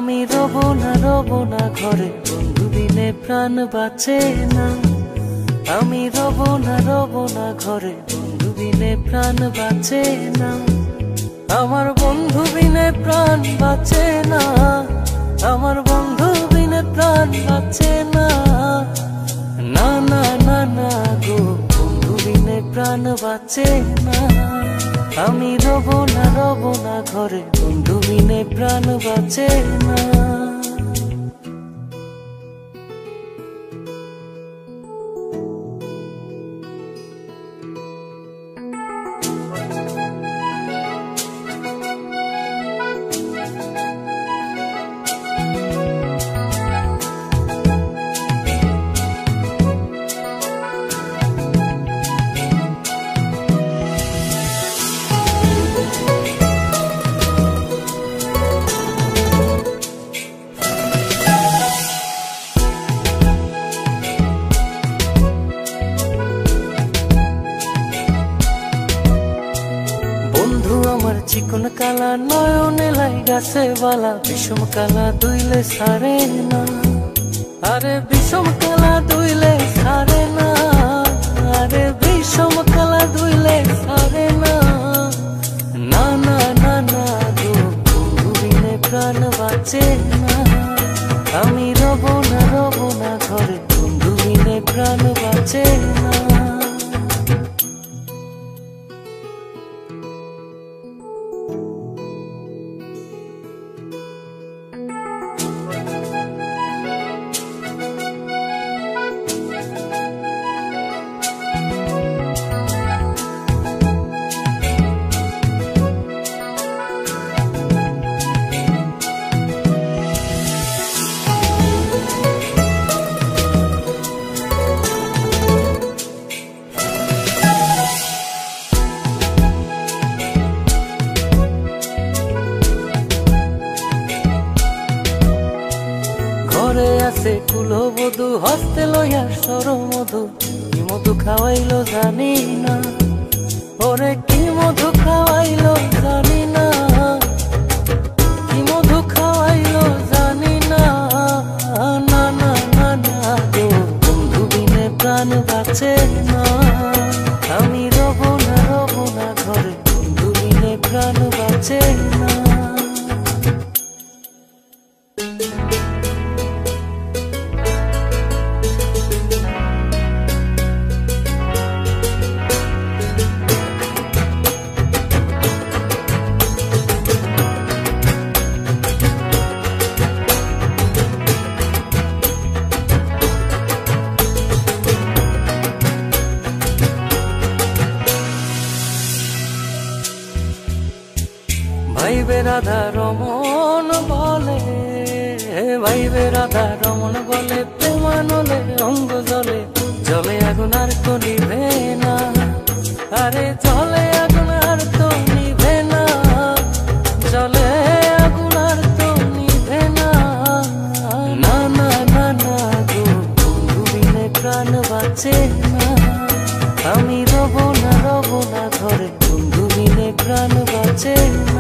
আমি রব না ঘরে, বন্ধু বিনে প্রাণ বাঁচে না। আমি রব না ঘরে, বন্ধু বিনে প্রাণ বাঁচে না। আমার বন্ধু বিনে প্রাণ বাঁচে না, আমার বন্ধু বিনে প্রাণ বাঁচে না। না না না না গো, বন্ধু বিনে প্রাণ বাঁচে না। আমি রব না ঘরে, বন্ধু বিনে প্রাণ বাঁচে না। আমার চিকন কালা নয়নে লাই গাছে বালা, বিষম কালা দুইলে সারে না। আরে বিষম কালা দুইলে সারে না, আরে বিষম কালা দুইলে সারে না। না না না না গো, বন্ধু বিনে প্রাণ বাঁচে না। আমি রব না ঘরে, বন্ধু বিনে প্রাণ বাঁচে না। ঘরে আছে কুলবধূ, হস্তে লইয়া সরমধু। কি মধু খাওয়াইলো জানি না, ওরে কি মধু খাওয়াইলো জানি না, কি মধু খাওয়াইলো জানি না। না না না না গো, বন্ধু বিনে প্রাণ বাঁচে না। আমি রব না ঘরে, বন্ধু বিনে প্রাণ বাঁচে না। ভাইবে রাধা রমন বলে, ভাইবে রাধা রমন বলে, প্রেমানলে অঙ্গ জলে, জলে আগুন আর তো নিভে না। আরে জলে আগুন আর তো নিভে না, জলে আগুন আর তো নিভে না। না না না না গো, বন্ধু বিনে প্রাণ বাঁচে না। আমি রব না ঘরে, বন্ধু বিনে প্রাণ বাঁচে না।